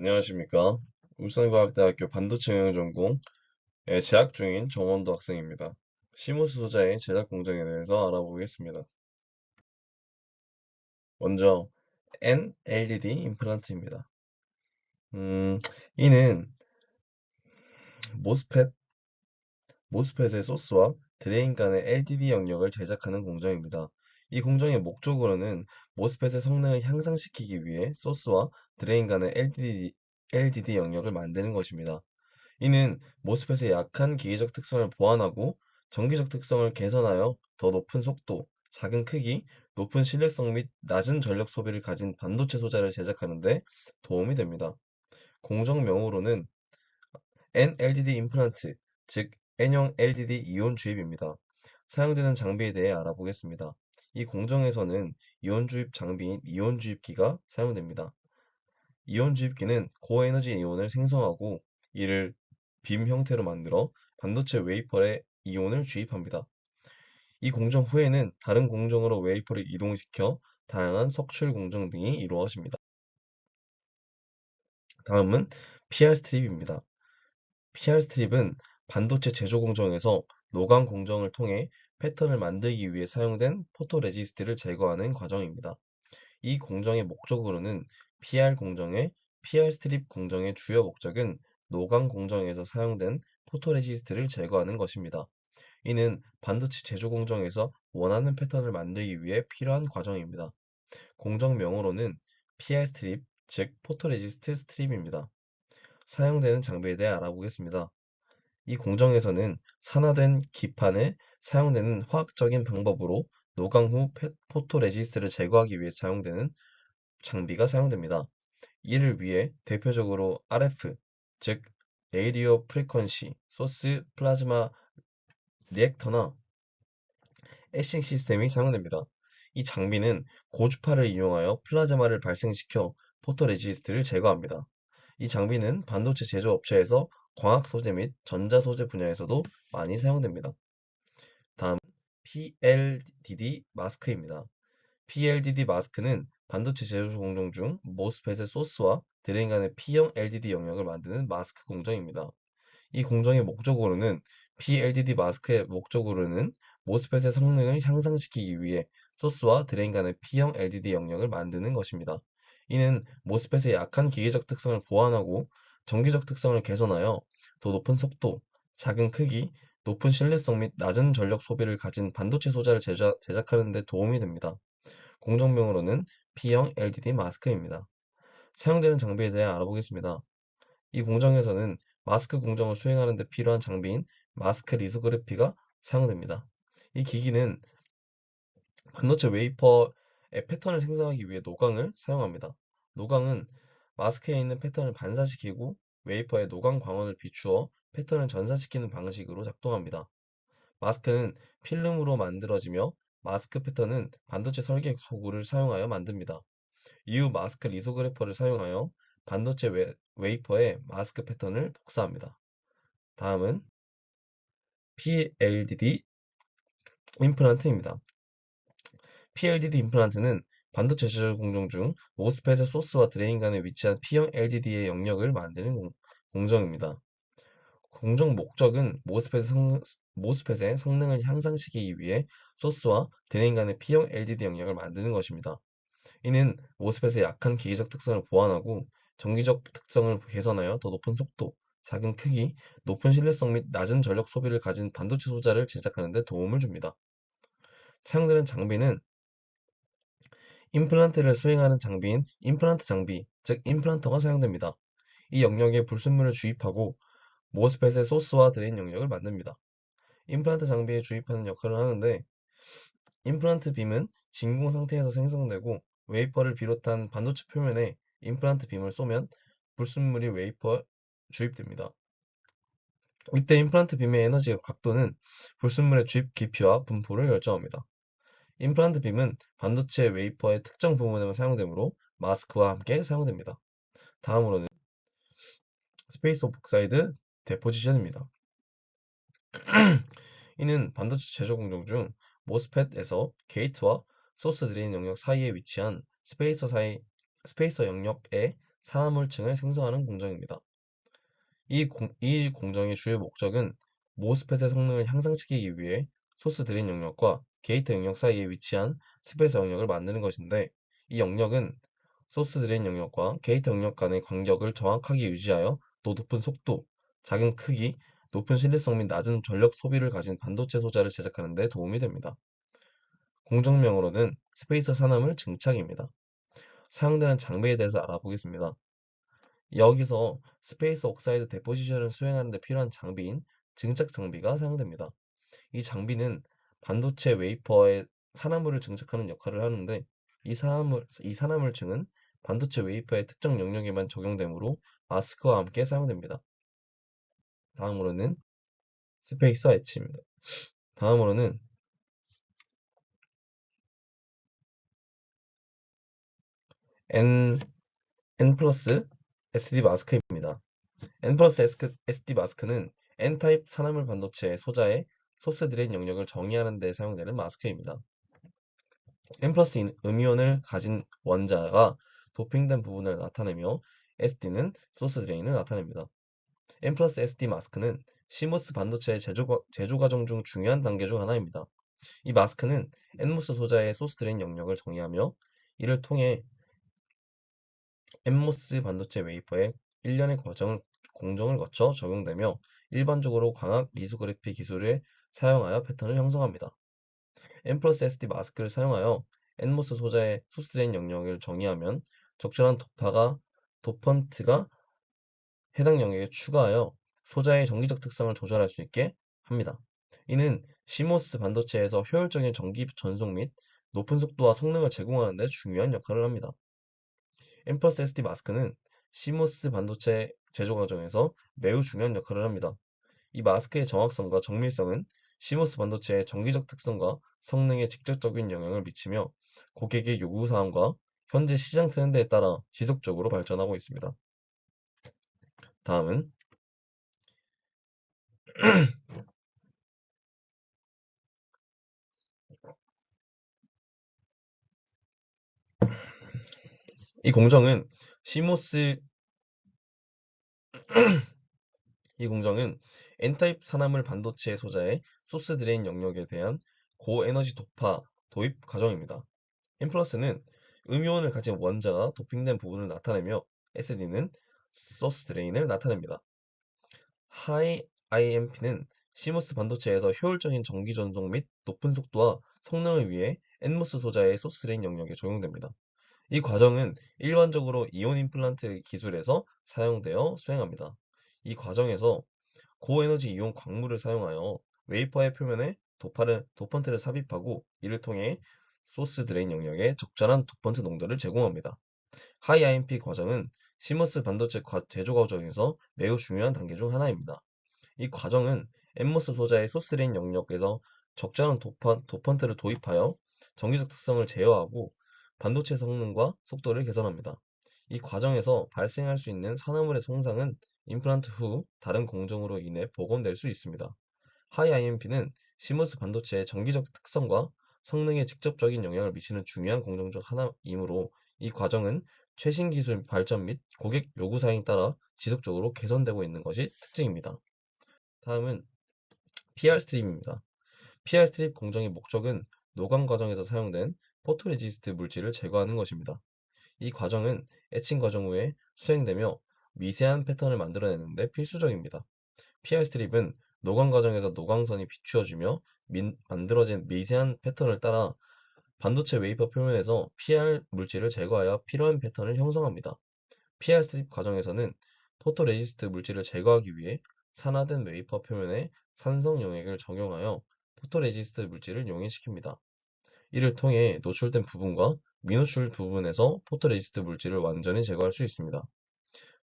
안녕하십니까. 울산과학대학교 반도체응용전공에 재학 중인 정원도 학생입니다. 시무스 소자의 제작 공정에 대해서 알아보겠습니다. 먼저 NLDD 임플란트입니다. 이는 모스펫, 모스펫의 소스와 드레인 간의 LDD 영역을 제작하는 공정입니다. 이 공정의 목적으로는 모스펫의 성능을 향상시키기 위해 소스와 드레인 간의 LDD 영역을 만드는 것입니다. 이는 모스펫의 약한 기계적 특성을 보완하고 전기적 특성을 개선하여 더 높은 속도, 작은 크기, 높은 신뢰성 및 낮은 전력 소비를 가진 반도체 소자를 제작하는 데 도움이 됩니다. 공정명으로는 NLDD 임플란트, 즉 N형 LDD 이온 주입입니다. 사용되는 장비에 대해 알아보겠습니다. 이 공정에서는 이온 주입 장비인 이온 주입기가 사용됩니다. 이온 주입기는 고에너지 이온을 생성하고 이를 빔 형태로 만들어 반도체 웨이퍼에 이온을 주입합니다. 이 공정 후에는 다른 공정으로 웨이퍼를 이동시켜 다양한 석출 공정 등이 이루어집니다. 다음은 PR 스트립입니다. PR 스트립은 반도체 제조 공정에서 노광 공정을 통해 패턴을 만들기 위해 사용된 포토레지스트를 제거하는 과정입니다. 이 공정의 목적으로는 PR 스트립 공정의 주요 목적은 노광 공정에서 사용된 포토레지스트를 제거하는 것입니다. 이는 반도체 제조 공정에서 원하는 패턴을 만들기 위해 필요한 과정입니다. 공정명으로는 PR 스트립, 즉 포토레지스트 스트립입니다. 사용되는 장비에 대해 알아보겠습니다. 이 공정에서는 산화된 기판에 사용되는 화학적인 방법으로 노광 후 포토레지스트를 제거하기 위해 사용되는 장비가 사용됩니다. 이를 위해 대표적으로 RF, 즉 레이디오 프리퀀시 소스 플라즈마 리액터나 애싱 시스템이 사용됩니다. 이 장비는 고주파를 이용하여 플라즈마를 발생시켜 포토레지스트를 제거합니다. 이 장비는 반도체 제조업체에서 광학 소재 및 전자 소재 분야에서도 많이 사용됩니다. 다음 PLDD 마스크입니다. PLDD 마스크는 반도체 제조 공정 중 모스펫의 소스와 드레인 간의 P형 LDD 영역을 만드는 마스크 공정입니다. 이 공정의 목적으로는 PLDD 마스크의 목적으로는 모스펫의 성능을 향상시키기 위해 소스와 드레인 간의 P형 LDD 영역을 만드는 것입니다. 이는 모스펫의 약한 기계적 특성을 보완하고 전기적 특성을 개선하여 더 높은 속도, 작은 크기, 높은 신뢰성 및 낮은 전력 소비를 가진 반도체 소자를 제작하는 데 도움이 됩니다. 공정명으로는 P형 LDD 마스크입니다. 사용되는 장비에 대해 알아보겠습니다. 이 공정에서는 마스크 공정을 수행하는 데 필요한 장비인 마스크 리소그래피가 사용됩니다. 이 기기는 반도체 웨이퍼의 패턴을 생성하기 위해 노광을 사용합니다. 노광은 마스크에 있는 패턴을 반사시키고 웨이퍼에 노광 광원을 비추어 패턴을 전사시키는 방식으로 작동합니다. 마스크는 필름으로 만들어지며 마스크 패턴은 반도체 설계 도구를 사용하여 만듭니다. 이후 마스크 리소그래퍼를 사용하여 반도체 웨이퍼에 마스크 패턴을 복사합니다. 다음은 PLDD 임플란트입니다. PLDD 임플란트는 반도체 제조 공정 중 모스펫의 소스와 드레인 간에 위치한 P형 LDD의 영역을 만드는 공정입니다. 공정 목적은 모스펫의 성능을 향상시키기 위해 소스와 드레인 간의 P형 LDD 영역을 만드는 것입니다. 이는 모스펫의 약한 기계적 특성을 보완하고 전기적 특성을 개선하여 더 높은 속도, 작은 크기, 높은 신뢰성 및 낮은 전력 소비를 가진 반도체 소자를 제작하는 데 도움을 줍니다. 사용되는 장비는 임플란트를 수행하는 장비인 임플란트 장비, 즉 임플란터가 사용됩니다. 이 영역에 불순물을 주입하고 모스펫의 소스와 드레인 영역을 만듭니다. 임플란트 장비에 주입하는 역할을 하는데 임플란트 빔은 진공 상태에서 생성되고 웨이퍼를 비롯한 반도체 표면에 임플란트 빔을 쏘면 불순물이 웨이퍼에 주입됩니다. 이때 임플란트 빔의 에너지 각도는 불순물의 주입 깊이와 분포를 결정합니다. 임플란트 빔은 반도체 웨이퍼의 특정 부분에만 사용되므로 마스크와 함께 사용됩니다. 다음으로는 스페이스 옥사이드 데포지션입니다. 이는 반도체 제조 공정 중 모스펫에서 게이트와 소스 드레인 영역 사이에 위치한 스페이서 영역에 산화물층을 생성하는 공정입니다. 이 공정의 주요 목적은 모스펫의 성능을 향상시키기 위해 소스 드레인 영역과 게이트 영역 사이에 위치한 스페이스 영역을 만드는 것인데, 이 영역은 소스 드레인 영역과 게이트 영역 간의 간격을 정확하게 유지하여 또 높은 속도, 작은 크기, 높은 신뢰성 및 낮은 전력 소비를 가진 반도체 소자를 제작하는 데 도움이 됩니다. 공정명으로는 스페이서 산화물 증착입니다. 사용되는 장비에 대해서 알아보겠습니다. 여기서 스페이스 옥사이드 데포지션을 수행하는 데 필요한 장비인 증착 장비가 사용됩니다. 이 장비는 반도체 웨이퍼에 산화물을 증착하는 역할을 하는데, 이 산화물층은 반도체 웨이퍼의 특정 영역에만 적용되므로 마스크와 함께 사용됩니다. 다음으로는 스페이서 엣지입니다. 다음으로는 N, N 플러스 SD 마스크입니다. N 플러스 SD 마스크는 N타입 산화물 반도체 소자의 소스 드레인 영역을 정의하는 데 사용되는 마스크입니다. N 플러스 음이온을 가진 원자가 도핑된 부분을 나타내며 SD는 소스 드레인을 나타냅니다. N 플러스 SD 마스크는 시모스 반도체의 제조 과정 중 중요한 단계 중 하나입니다. 이 마스크는 NMOS 소자의 소스 드레인 영역을 정의하며, 이를 통해 NMOS 반도체 웨이퍼에 일련의 공정을 거쳐 적용되며, 일반적으로 광학 리소그래피 기술을 사용하여 패턴을 형성합니다. N 플러스 SD 마스크를 사용하여 NMOS 소자의 소스 드레인 영역을 정의하면 적절한 도펀트가 해당 영역에 추가하여 소자의 정기적 특성을 조절할 수 있게 합니다. 이는 CMOS 반도체에서 효율적인 전기 전송 및 높은 속도와 성능을 제공하는 데 중요한 역할을 합니다. N 플러스 SD 마스크는 CMOS 반도체 제조 과정에서 매우 중요한 역할을 합니다. 이 마스크의 정확성과 정밀성은 CMOS 반도체의 정기적 특성과 성능에 직접적인 영향을 미치며, 고객의 요구사항과 현재 시장 트렌드에 따라 지속적으로 발전하고 있습니다. 다음은 이 공정은 CMOS 이 공정은 N타입 산화물 반도체 소자의 소스 드레인 영역에 대한 고에너지 도입 과정입니다. N 플러스는 음이온을 가진 원자가 도핑된 부분을 나타내며, SD는 소스 드레인을 나타냅니다. 하이 IMP는 CMOS 반도체에서 효율적인 전기 전송 및 높은 속도와 성능을 위해 NMOS 소자의 소스 드레인 영역에 적용됩니다. 이 과정은 일반적으로 이온 임플란트 기술에서 사용되어 수행합니다. 이 과정에서 고에너지 이온 광물을 사용하여 웨이퍼의 표면에 도펀트를 삽입하고, 이를 통해 소스 드레인 영역에 적절한 도펀트 농도를 제공합니다. 하이 IMP 과정은 시모스 반도체 제조 과정에서 매우 중요한 단계 중 하나입니다. 이 과정은 엠모스 소자의 소스 드레인 영역에서 적절한 도펀트를 도입하여 정기적 특성을 제어하고 반도체 성능과 속도를 개선합니다. 이 과정에서 발생할 수 있는 산화물의 손상은 임플란트 후 다른 공정으로 인해 복원될 수 있습니다. 하이 IMP는 시모스 반도체의 정기적 특성과 성능에 직접적인 영향을 미치는 중요한 공정 중 하나이므로, 이 과정은 최신 기술 발전 및 고객 요구사항에 따라 지속적으로 개선되고 있는 것이 특징입니다. 다음은 PR 스트립입니다. PR 스트립 공정의 목적은 노광 과정에서 사용된 포토레지스트 물질을 제거하는 것입니다. 이 과정은 에칭 과정 후에 수행되며 미세한 패턴을 만들어내는데 필수적입니다. PR 스트립은 노광 과정에서 노광선이 비추어지며 만들어진 미세한 패턴을 따라 반도체 웨이퍼 표면에서 PR 물질을 제거하여 필요한 패턴을 형성합니다. PR 스트립 과정에서는 포토레지스트 물질을 제거하기 위해 산화된 웨이퍼 표면에 산성 용액을 적용하여 포토레지스트 물질을 용해시킵니다. 이를 통해 노출된 부분과 미노출 부분에서 포토레지스트 물질을 완전히 제거할 수 있습니다.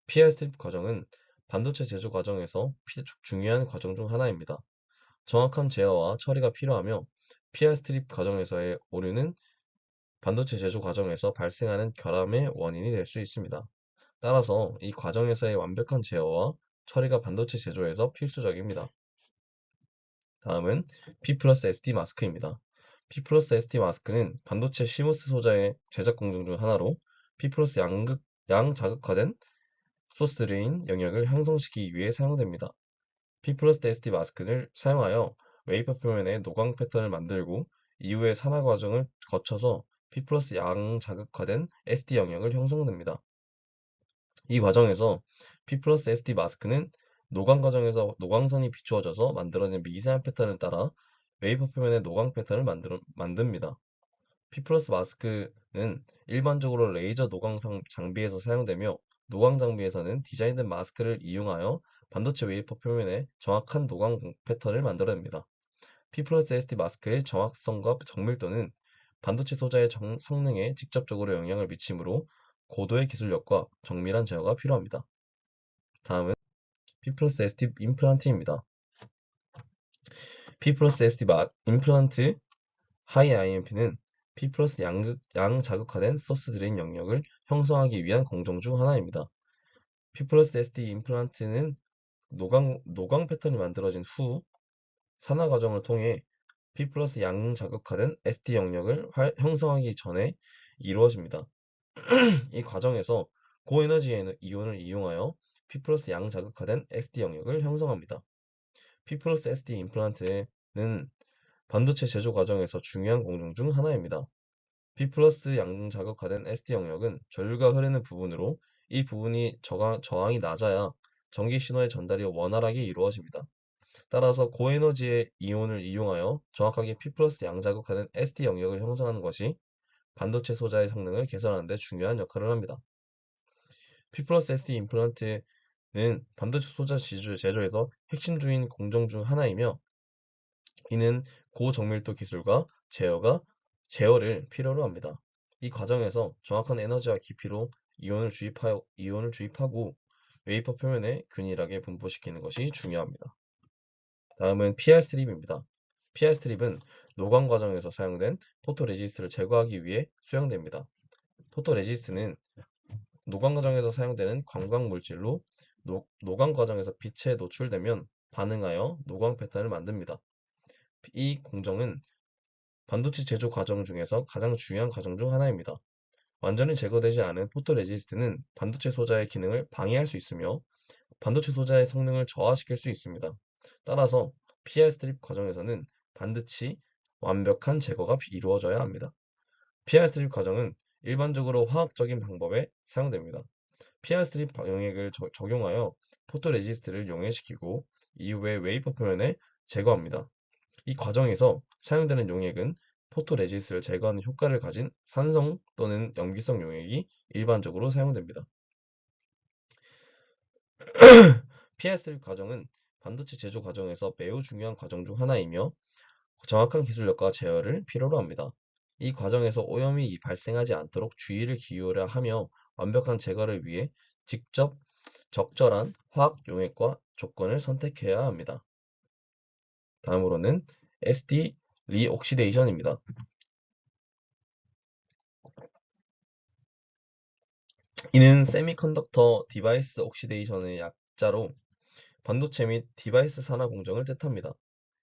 PR 스트립 과정은 반도체 제조 과정에서 중요한 과정 중 하나입니다. 정확한 제어와 처리가 필요하며, PR 스트립 과정에서의 오류는 반도체 제조 과정에서 발생하는 결함의 원인이 될 수 있습니다. 따라서 이 과정에서의 완벽한 제어와 처리가 반도체 제조에서 필수적입니다. 다음은 P 플러스 SD 마스크입니다. P 플러스 SD 마스크는 반도체 시모스 소자의 제작 공정 중 하나로 P 플러스 양자극화된 소스레인 영역을 형성시키기 위해 사용됩니다. P 플러스 SD 마스크를 사용하여 웨이퍼 표면에 노광 패턴을 만들고 이후에 산화 과정을 거쳐서 P 플러스 양자극화된 SD 영역을 형성됩니다. 이 과정에서 P 플러스 SD 마스크는 노광 과정에서 노광선이 비추어져서 만들어진 미세한 패턴을 따라 웨이퍼 표면에 노광 패턴을 만듭니다. P 플러스 마스크는 일반적으로 레이저 노광 장비에서 사용되며 노광 장비에서는 디자인된 마스크를 이용하여 반도체 웨이퍼 표면에 정확한 노광 패턴을 만들어냅니다. P 플러스 SD 마스크의 정확성과 정밀도는 반도체 소자의 성능에 직접적으로 영향을 미치므로 고도의 기술력과 정밀한 제어가 필요합니다. 다음은 P 플러스 SD 임플란트입니다. P 플러스 SD 임플란트 하이 IMP는 P 플러스 양자극화된 소스 드레인 영역을 형성하기 위한 공정 중 하나입니다. P 플러스 SD 임플란트는 노광 패턴이 만들어진 후 산화 과정을 통해 P 플러스 양자극화된 SD 영역을 형성하기 전에 이루어집니다. 이 과정에서 고에너지 이온을 이용하여 P 플러스 양자극화된 SD 영역을 형성합니다. P 플러스 SD 임플란트는 반도체 제조 과정에서 중요한 공정 중 하나입니다. P 플러스 양자극화된 SD 영역은 전류가 흐르는 부분으로 이 부분이 저항이 낮아야 전기 신호의 전달이 원활하게 이루어집니다. 따라서 고에너지의 이온을 이용하여 정확하게 P 플러스 양자극화된 SD 영역을 형성하는 것이 반도체 소자의 성능을 개선하는 데 중요한 역할을 합니다. P 플러스 SD 임플란트는 반도체 소자 제조에서 핵심적인 공정 중 하나이며 이는 고정밀도 기술과 제어를 필요로 합니다. 이 과정에서 정확한 에너지와 깊이로 이온을 주입하고 웨이퍼 표면에 균일하게 분포시키는 것이 중요합니다. 다음은 PR 스트립입니다. PR 스트립은 노광 과정에서 사용된 포토레지스트를 제거하기 위해 수행됩니다. 포토레지스트는 노광 과정에서 사용되는 광광 물질로 노광 과정에서 빛에 노출되면 반응하여 노광 패턴을 만듭니다. 이 공정은 반도체 제조 과정 중에서 가장 중요한 과정 중 하나입니다. 완전히 제거되지 않은 포토레지스트는 반도체 소자의 기능을 방해할 수 있으며 반도체 소자의 성능을 저하시킬 수 있습니다. 따라서 PR 스트립 과정에서는 반드시 완벽한 제거가 이루어져야 합니다. PR 스트립 과정은 일반적으로 화학적인 방법에 사용됩니다. PR 스트립 영역을 적용하여 포토레지스트를 용해시키고 이후에 웨이퍼 표면에 제거합니다. 이 과정에서 사용되는 용액은 포토레지스트를 제거하는 효과를 가진 산성 또는 염기성 용액이 일반적으로 사용됩니다. PS 과정은 반도체 제조 과정에서 매우 중요한 과정 중 하나이며 정확한 기술력과 제어를 필요로 합니다. 이 과정에서 오염이 발생하지 않도록 주의를 기울여야 하며 완벽한 제거를 위해 직접 적절한 화학 용액과 조건을 선택해야 합니다. 다음으로는 SD 리옥시데이션입니다. 이는 세미컨덕터 디바이스 옥시데이션의 약자로 반도체 및 디바이스 산화 공정을 뜻합니다.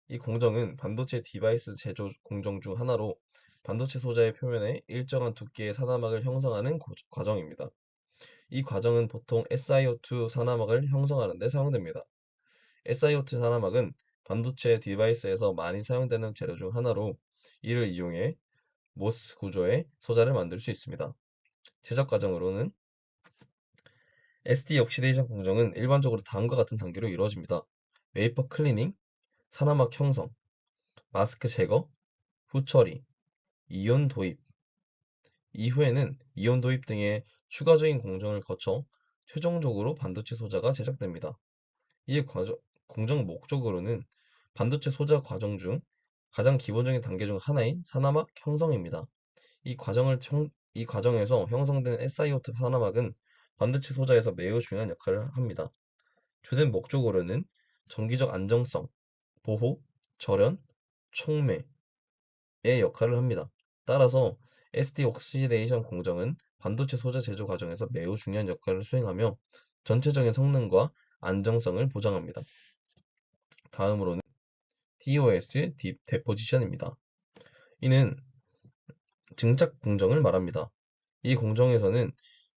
이 공정은 반도체 디바이스 제조 공정 중 하나로 반도체 소자의 표면에 일정한 두께의 산화막을 형성하는 과정입니다. 이 과정은 보통 SiO2 산화막을 형성하는 데 사용됩니다. SiO2 산화막은 반도체 디바이스에서 많이 사용되는 재료 중 하나로 이를 이용해 모스 구조의 소자를 만들 수 있습니다. 제작 과정으로는 SD 옥시데이션 공정은 일반적으로 다음과 같은 단계로 이루어집니다. 웨이퍼 클리닝, 산화막 형성, 마스크 제거, 후처리, 이온 도입. 이후에는 이온 도입 등의 추가적인 공정을 거쳐 최종적으로 반도체 소자가 제작됩니다. 이 공정 목적으로는 반도체 소자 과정 중 가장 기본적인 단계 중 하나인 산화막 형성입니다. 이 과정에서 형성된 SiO2 산화막은 반도체 소자에서 매우 중요한 역할을 합니다. 주된 목적으로는 정기적 안정성, 보호, 절연, 촉매의 역할을 합니다. 따라서 SD 옥시데이션 공정은 반도체 소자 제조 과정에서 매우 중요한 역할을 수행하며 전체적인 성능과 안정성을 보장합니다. 다음으로는 TOS 데포지션입니다. 이는 증착 공정을 말합니다. 이 공정에서는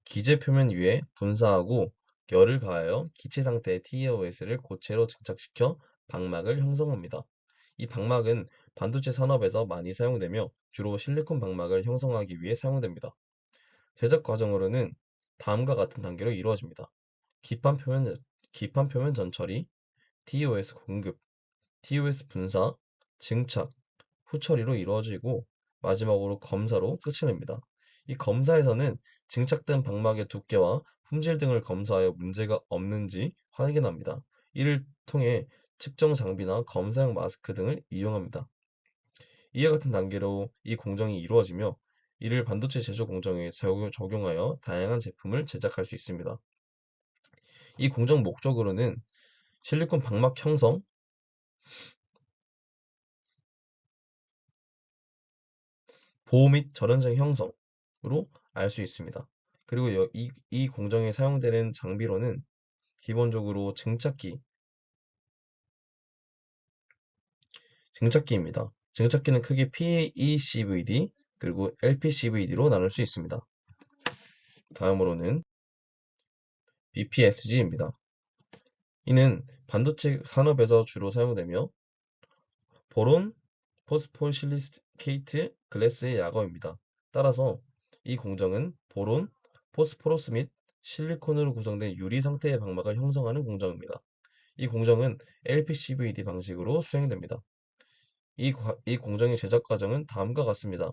기재 표면 위에 분사하고 열을 가하여 기체 상태의 TOS를 고체로 증착시켜 방막을 형성합니다. 이 방막은 반도체 산업에서 많이 사용되며 주로 실리콘 방막을 형성하기 위해 사용됩니다. 제작 과정으로는 다음과 같은 단계로 이루어집니다. 기판 표면, 기판 표면 전처리, TOS 공급, TOS 분사, 증착, 후처리로 이루어지고 마지막으로 검사로 끝을 냅니다. 이 검사에서는 증착된 방막의 두께와 품질 등을 검사하여 문제가 없는지 확인합니다. 이를 통해 측정 장비나 검사용 마스크 등을 이용합니다. 이와 같은 단계로 이 공정이 이루어지며 이를 반도체 제조 공정에 적용하여 다양한 제품을 제작할 수 있습니다. 이 공정 목적으로는 실리콘 방막 형성, 보호 및 절연성 형성으로 알 수 있습니다. 그리고 이 공정에 사용되는 장비로는 기본적으로 증착기입니다. 증착기는 크게 PECVD 그리고 LPCVD로 나눌 수 있습니다. 다음으로는 BPSG입니다. 이는 반도체 산업에서 주로 사용되며 보론, 포스폴 실리케이트 글래스의 약어입니다. 따라서 이 공정은 보론, 포스포러스 및 실리콘으로 구성된 유리 상태의 방막을 형성하는 공정입니다. 이 공정은 LPCVD 방식으로 수행됩니다. 이 공정의 제작 과정은 다음과 같습니다.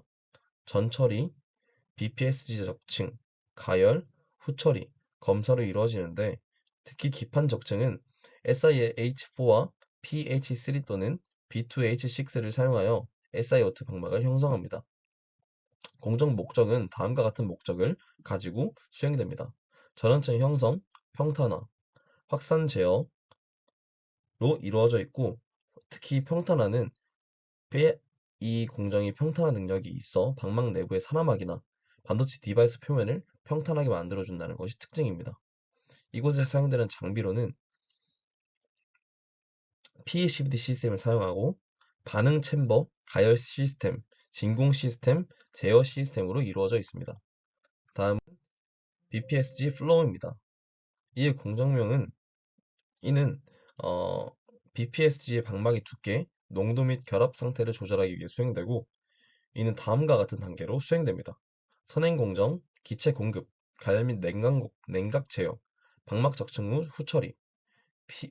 전처리, BPSG 적층, 가열, 후처리, 검사로 이루어지는데 특히 기판 적층은 SiH4와 PH3 또는 B2H6를 사용하여 SiO2 방막을 형성합니다. 공정 목적은 다음과 같은 목적을 가지고 수행됩니다. 전원층 형성, 평탄화, 확산 제어로 이루어져 있고 특히 평탄화는 이 공정이 평탄화 능력이 있어 방막 내부의 산화막이나 반도체 디바이스 표면을 평탄하게 만들어준다는 것이 특징입니다. 이곳에 사용되는 장비로는 PECVD 시스템을 사용하고 반응 챔버, 가열 시스템, 진공 시스템, 제어 시스템으로 이루어져 있습니다. 다음은 BPSG 플로우입니다. 이의 공정명은 이는 BPSG의 방막의 두께, 농도 및 결합 상태를 조절하기 위해 수행되고 이는 다음과 같은 단계로 수행됩니다. 선행 공정, 기체 공급, 가열 및 냉각 제어, 방막 적층 후 후처리,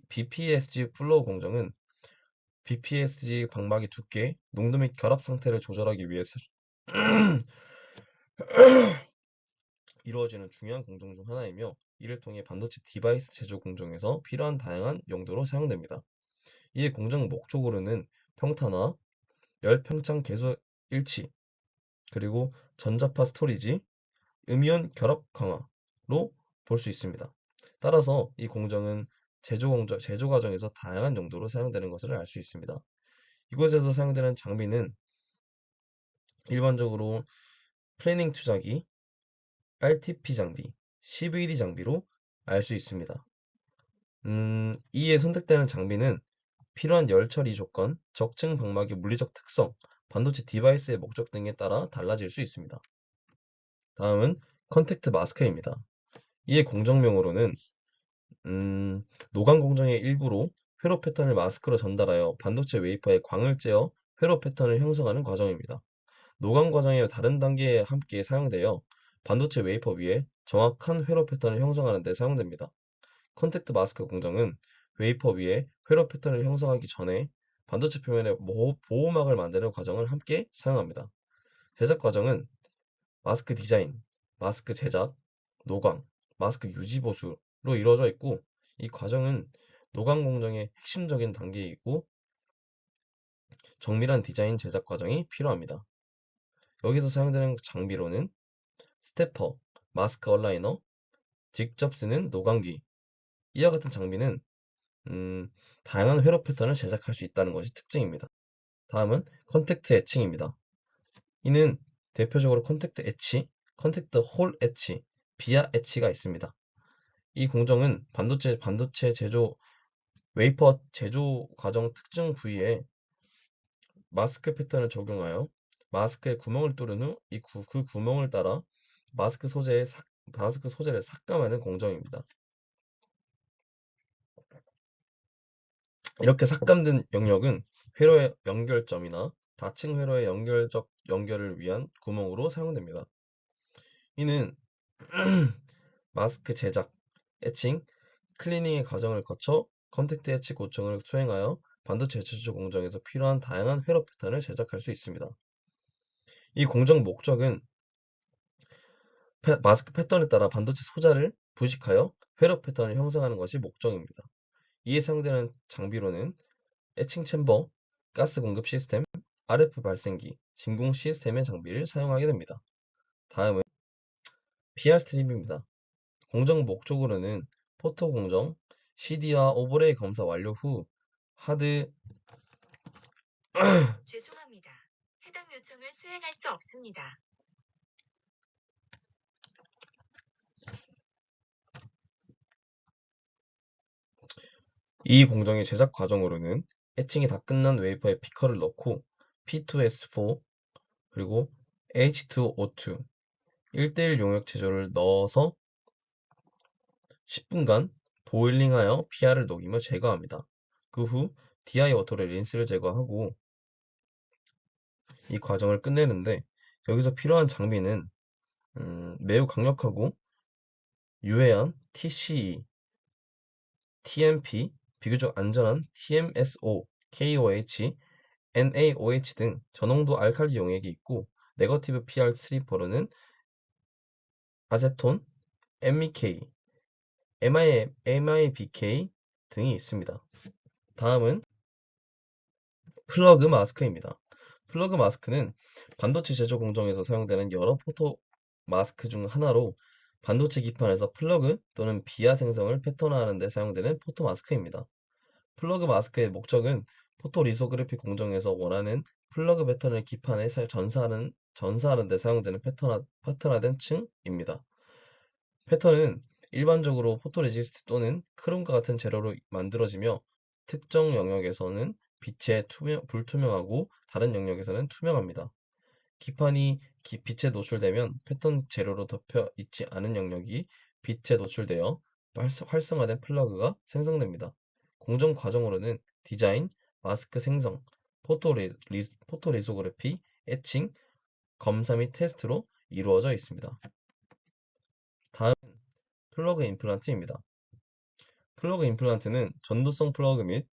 BPSG 플로우 공정은 BPSG 방막의 두께, 농도 및 결합 상태를 조절하기 위해 이루어지는 중요한 공정 중 하나이며 이를 통해 반도체 디바이스 제조 공정에서 필요한 다양한 용도로 사용됩니다. 이의 공정 목적으로는 평탄화, 열평창 계수 일치, 그리고 전자파 스토리지, 음이온 결합 강화로 볼 수 있습니다. 따라서 이 공정은 제조 과정에서 다양한 용도로 사용되는 것을 알 수 있습니다. 이곳에서 사용되는 장비는 일반적으로 플래닝 투자기, RTP 장비, CVD 장비로 알 수 있습니다. 이에 선택되는 장비는 필요한 열 처리 조건, 적층 방막의 물리적 특성, 반도체 디바이스의 목적 등에 따라 달라질 수 있습니다. 다음은 컨택트 마스크입니다. 이의 공정명으로는 노광 공정의 일부로 회로 패턴을 마스크로 전달하여 반도체 웨이퍼에 광을 쬐어 회로 패턴을 형성하는 과정입니다. 노광 과정의 다른 단계에 함께 사용되어 반도체 웨이퍼 위에 정확한 회로 패턴을 형성하는 데 사용됩니다. 컨택트 마스크 공정은 웨이퍼 위에 회로 패턴을 형성하기 전에 반도체 표면에 보호막을 만드는 과정을 함께 사용합니다. 제작 과정은 마스크 디자인, 마스크 제작, 노광, 마스크 유지 보수로 이루어져 있고 이 과정은 노광 공정의 핵심적인 단계이고 정밀한 디자인 제작 과정이 필요합니다. 여기서 사용되는 장비로는 스테퍼, 마스크 얼라이너, 직접 쓰는 노광기 이와 같은 장비는 다양한 회로 패턴을 제작할 수 있다는 것이 특징입니다. 다음은 컨택트 애칭입니다. 이는 대표적으로 컨택트 엣치, 컨택트 홀 엣치, 비아 엣치가 있습니다. 이 공정은 반도체 제조, 웨이퍼 제조 과정 특정 부위에 마스크 패턴을 적용하여 마스크에 구멍을 뚫은 후 그 구멍을 따라 마스크 소재의 마스크 소재를 삭감하는 공정입니다. 이렇게 삭감된 영역은 회로의 연결점이나 닫힌 회로의 연결적 연결을 위한 구멍으로 사용됩니다. 이는 마스크 제작, 에칭, 클리닝의 과정을 거쳐 컨택트 해치 고청을 수행하여 반도체 제조 공정에서 필요한 다양한 회로 패턴을 제작할 수 있습니다. 이 공정 목적은 마스크 패턴에 따라 반도체 소자를 부식하여 회로 패턴을 형성하는 것이 목적입니다. 이에 사용되는 장비로는 에칭 챔버, 가스 공급 시스템, RF 발생기, 진공 시스템의 장비를 사용하게 됩니다. 다음은 PR 스트립입니다. 공정 목적으로는 포토 공정, CD와 오버레이 검사 완료 후 하드 죄송합니다. 해당 요청을 수행할 수 없습니다. 이 공정의 제작 과정으로는 에칭이 다 끝난 웨이퍼에 피커를 넣고 P2S4 그리고 H2O2 1대1 용역 제조를 넣어서 10분간 보일링하여 PR을 녹이며 제거합니다. 그 후 DI 워터로 린스를 제거하고 이 과정을 끝내는데 여기서 필요한 장비는 매우 강력하고 유해한 TCE, TMP, 비교적 안전한 TMSO, KOH, NaOH 등 저농도 알칼리 용액이 있고 네거티브 PR 스트리퍼로는 아세톤, MEK, MIBK 등이 있습니다. 다음은 플러그 마스크입니다. 플러그 마스크는 반도체 제조 공정에서 사용되는 여러 포토 마스크 중 하나로 반도체 기판에서 플러그 또는 비아 생성을 패턴화하는 데 사용되는 포토 마스크입니다. 플러그 마스크의 목적은 포토리소그래피 공정에서 원하는 플러그 패턴을 기판에 전사하는 데 사용되는 패턴화된 층입니다. 패턴은 일반적으로 포토레지스트 또는 크롬과 같은 재료로 만들어지며 특정 영역에서는 불투명하고 다른 영역에서는 투명합니다. 기판이 빛에 노출되면 패턴 재료로 덮여 있지 않은 영역이 빛에 노출되어 활성화된 플러그가 생성됩니다. 공정 과정으로는 디자인, 마스크 생성, 포토리소그래피, 에칭, 검사 및 테스트로 이루어져 있습니다. 다음 플러그 임플란트입니다. 플러그 임플란트는 전도성 플러그 및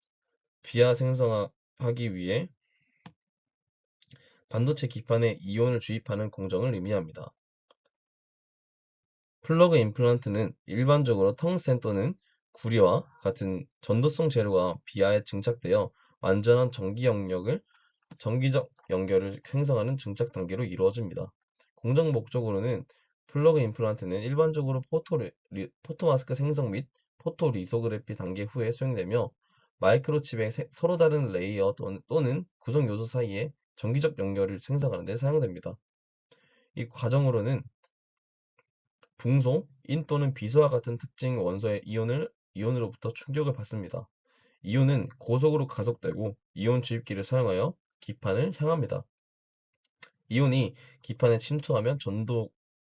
비아 생성하기 위해 반도체 기판에 이온을 주입하는 공정을 의미합니다. 플러그 임플란트는 일반적으로 텅스텐 또는 구리와 같은 전도성 재료가 비아에 증착되어 완전한 전기적 연결을 생성하는 증착 단계로 이루어집니다. 공정 목적으로는 플러그 임플란트는 일반적으로 포토마스크 생성 및 포토리소그래피 단계 후에 수행되며 마이크로칩의 서로 다른 레이어 또는 구성 요소 사이에 전기적 연결을 생성하는 데 사용됩니다. 이 과정으로는 붕소, 인 또는 비소와 같은 특징 원소의 이온으로부터 충격을 받습니다. 이온은 고속으로 가속되고 이온 주입기를 사용하여 기판을 향합니다. 이온이 기판에 침투하면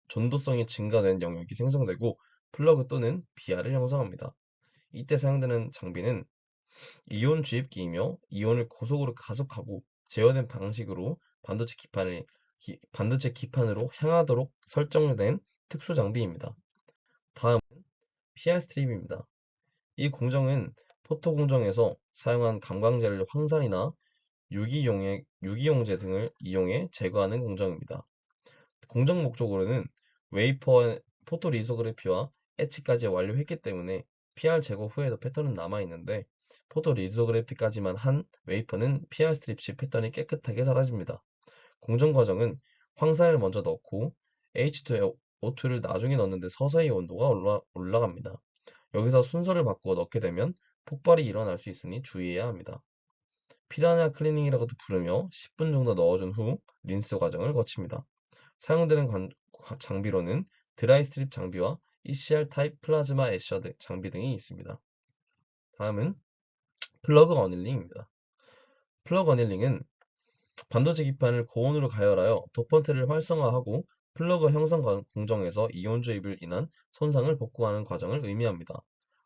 전도성이 증가된 영역이 생성되고 플러그 또는 비아를 형성합니다. 이때 사용되는 장비는 이온 주입기이며 이온을 고속으로 가속하고 제어된 방식으로 반도체 기판으로 향하도록 설정된 특수 장비입니다. 다음은 PR 스트립입니다. 이 공정은 포토 공정에서 사용한 감광재를 황산이나 유기용제 등을 이용해 제거하는 공정입니다. 공정 목적으로는 웨이퍼 포토리소그래피와 에치까지 완료했기 때문에 PR 제거 후에도 패턴은 남아있는데 포토리소그래피까지만 한 웨이퍼는 PR 스트립 시 패턴이 깨끗하게 사라집니다. 공정 과정은 황산을 먼저 넣고 H2O2를 나중에 넣는데 서서히 온도가 올라갑니다. 여기서 순서를 바꾸어 넣게 되면 폭발이 일어날 수 있으니 주의해야 합니다. 피라냐 클리닝이라고도 부르며 10분 정도 넣어준 후 린스 과정을 거칩니다. 사용되는 장비로는 드라이 스트립 장비와 ECR 타입 플라즈마 애셔 장비 등이 있습니다. 다음은 플러그 어닐링입니다. 플러그 어닐링은 반도체 기판을 고온으로 가열하여 도펀트를 활성화하고 플러그 형성 공정에서 이온 주입을 인한 손상을 복구하는 과정을 의미합니다.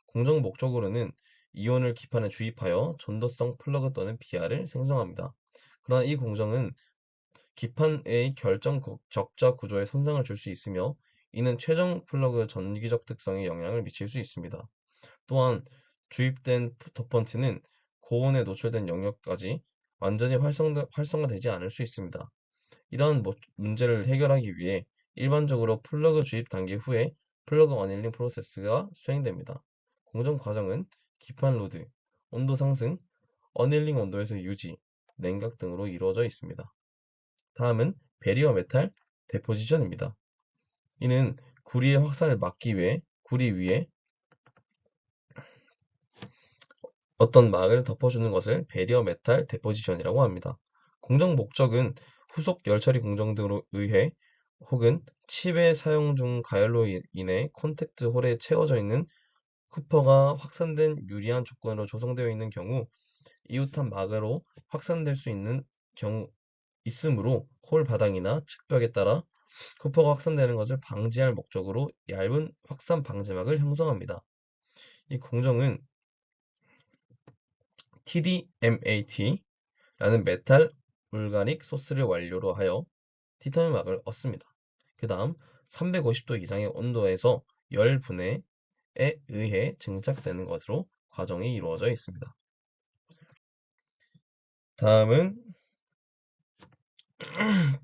공정 목적으로는 이온을 기판에 주입하여 전도성 플러그 또는 비아를 생성합니다. 그러나 이 공정은 기판의 결정 적자 구조에 손상을 줄 수 있으며 이는 최종 플러그 전기적 특성에 영향을 미칠 수 있습니다. 또한 주입된 도펀트는 고온에 노출된 영역까지 완전히 활성화되지 않을 수 있습니다. 이러한 문제를 해결하기 위해 일반적으로 플러그 주입 단계 후에 플러그 어닐링 프로세스가 수행됩니다. 공정 과정은 기판 로드, 온도 상승, 어닐링 온도에서 유지, 냉각 등으로 이루어져 있습니다. 다음은 베리어 메탈 데포지션입니다. 이는 구리의 확산을 막기 위해 구리 위에 어떤 막을 덮어주는 것을 베리어 메탈 데포지션이라고 합니다. 공정 목적은 후속 열처리 공정 등으로 의해 혹은 칩의 사용 중 가열로 인해 콘택트 홀에 채워져 있는 쿠퍼가 확산된 유리한 조건으로 조성되어 있는 경우 이웃한 막으로 확산될 수 있는 경우 있으므로 홀 바닥이나 측벽에 따라 쿠퍼가 확산되는 것을 방지할 목적으로 얇은 확산 방지막을 형성합니다. 이 공정은 TDMAT라는 메탈 울가닉 소스를 원료로 하여 티타늄 막을 얻습니다. 그 다음 350도 이상의 온도에서 열 분해에 의해 증착되는 것으로 과정이 이루어져 있습니다. 다음은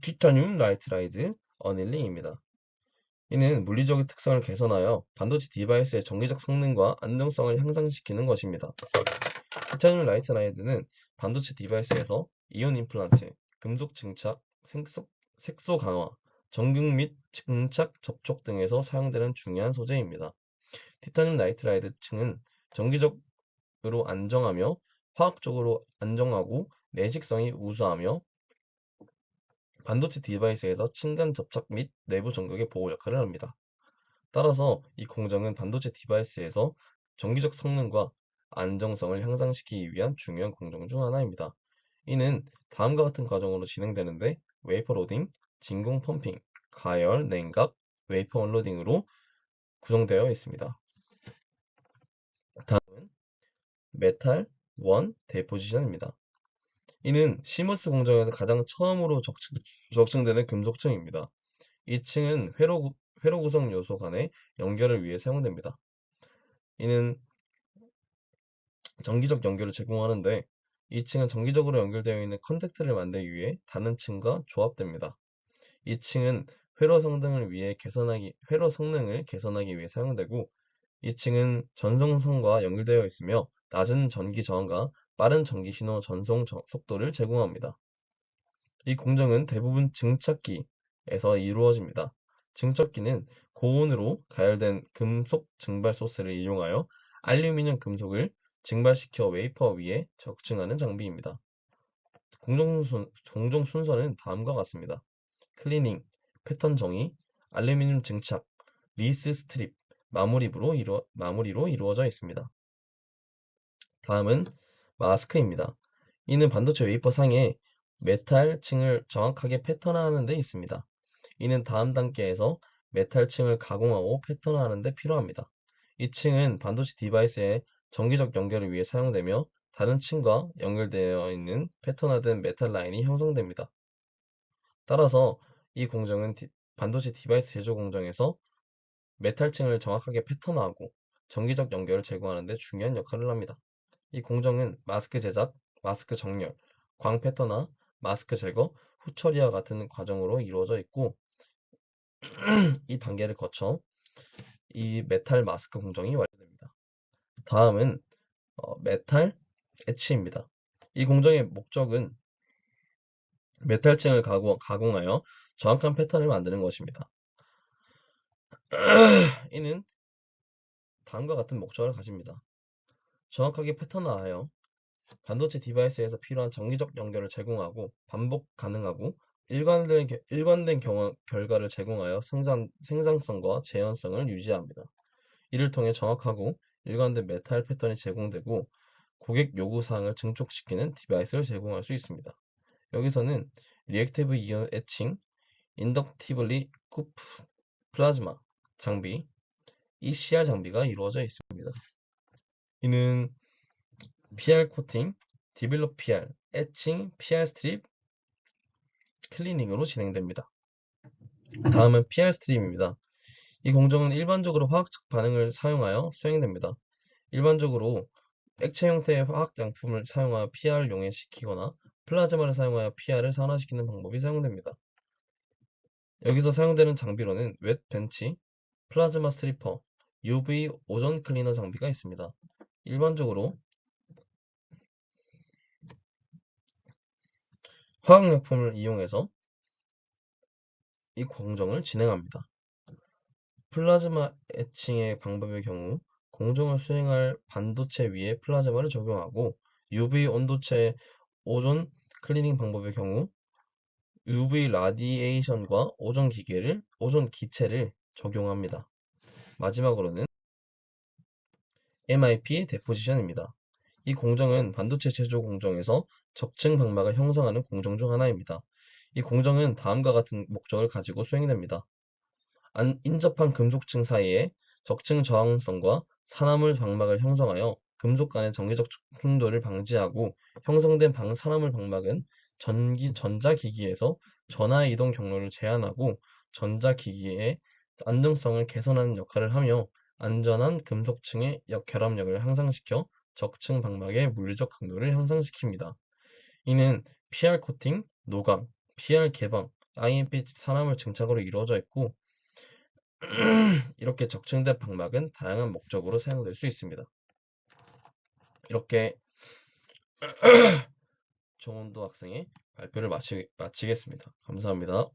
티타늄 나이트라이드 어닐링입니다. 이는 물리적인 특성을 개선하여 반도체 디바이스의 정기적 성능과 안정성을 향상시키는 것입니다. 티타늄 나이트라이드는 반도체 디바이스에서 이온 임플란트, 금속 증착, 색소 강화, 전극 및 증착 접촉 등에서 사용되는 중요한 소재입니다. 티타늄 나이트라이드 층은 정기적으로 안정하며 화학적으로 안정하고 내식성이 우수하며 반도체 디바이스에서 층간 접착 및 내부 전극의 보호 역할을 합니다. 따라서 이 공정은 반도체 디바이스에서 정기적 성능과 안정성을 향상시키기 위한 중요한 공정 중 하나입니다. 이는 다음과 같은 과정으로 진행되는데 웨이퍼 로딩, 진공 펌핑, 가열, 냉각, 웨이퍼 언로딩으로 구성되어 있습니다. 다음은 메탈 원 데포지션입니다. 이는 시머스 공정에서 가장 처음으로 적층되는 금속층입니다. 이 층은 회로 구성 요소 간의 연결을 위해 사용됩니다. 이는 정기적 연결을 제공하는데 이 층은 정기적으로 연결되어 있는 컨택트를 만들기 위해 다른 층과 조합됩니다. 이 층은 회로 성능을 개선하기 위해 사용되고 이 층은 전송선과 연결되어 있으며 낮은 전기 저항과 빠른 전기 신호 전송 속도를 제공합니다. 이 공정은 대부분 증착기에서 이루어집니다. 증착기는 고온으로 가열된 금속 증발 소스를 이용하여 알루미늄 금속을 증발시켜 웨이퍼 위에 적층하는 장비입니다. 공정 순서는 다음과 같습니다. 클리닝, 패턴 정의, 알루미늄 증착, 리스 스트립, 마무리로 이루어져 있습니다. 다음은 마스크입니다. 이는 반도체 웨이퍼 상에 메탈 층을 정확하게 패턴화하는 데 있습니다. 이는 다음 단계에서 메탈 층을 가공하고 패턴화하는 데 필요합니다. 이 층은 반도체 디바이스의 정기적 연결을 위해 사용되며 다른 층과 연결되어 있는 패턴화된 메탈 라인이 형성됩니다. 따라서 이 공정은 반도체 디바이스 제조 공정에서 메탈 층을 정확하게 패턴화하고 정기적 연결을 제공하는 데 중요한 역할을 합니다. 이 공정은 마스크 제작, 마스크 정렬, 광 패턴화, 마스크 제거, 후 처리와 같은 과정으로 이루어져 있고 이 단계를 거쳐 이 메탈 마스크 공정이 완료됩니다. 다음은 메탈 etch입니다. 이 공정의 목적은 메탈층을 가공하여 정확한 패턴을 만드는 것입니다. 이는 다음과 같은 목적을 가집니다. 정확하게 패턴화하여 반도체 디바이스에서 필요한 정기적 연결을 제공하고 반복 가능하고 일관된 결과를 제공하여 생산성과 재현성을 유지합니다. 이를 통해 정확하고 일관된 메탈 패턴이 제공되고 고객 요구사항을 증폭시키는 디바이스를 제공할 수 있습니다. 여기서는 리액티브 이온 애칭, 인덕티블리 쿠프 플라즈마 장비, ECR 장비가 이루어져 있습니다. 이는 PR 코팅, 디벨롭 PR, 애칭, PR 스트립, 클리닝으로 진행됩니다. 다음은 PR 스트립입니다. 이 공정은 일반적으로 화학적 반응을 사용하여 수행됩니다. 일반적으로 액체 형태의 화학양품을 사용하여 PR을 용해시키거나 플라즈마를 사용하여 PR을 산화시키는 방법이 사용됩니다. 여기서 사용되는 장비로는 웻 벤치, 플라즈마 스트리퍼, UV 오존 클리너 장비가 있습니다. 일반적으로 화학약품을 이용해서 이 공정을 진행합니다. 플라즈마 애칭의 방법의 경우 공정을 수행할 반도체 위에 플라즈마를 적용하고 UV 온도체 오존 클리닝 방법의 경우 UV 라디에이션과 오존 기체를 적용합니다. 마지막으로는 MIP 데포지션입니다. 이 공정은 반도체 제조 공정에서 적층 방막을 형성하는 공정 중 하나입니다. 이 공정은 다음과 같은 목적을 가지고 수행됩니다. 인접한 금속층 사이에 적층 저항성과 산화물 방막을 형성하여 금속 간의 전기적 충돌을 방지하고 형성된 산화물 방막은 전자기기에서 전하 이동 경로를 제한하고 전자기기의 안정성을 개선하는 역할을 하며 안전한 금속층의 결합력을 향상시켜 적층 방막의 물리적 강도를 향상시킵니다. 이는 PR 코팅, 노광, PR 개방, IMP 산화물 증착으로 이루어져 있고 이렇게 적층된 방막은 다양한 목적으로 사용될 수 있습니다. 이렇게 정원도 학생의 발표를 마치겠습니다. 감사합니다.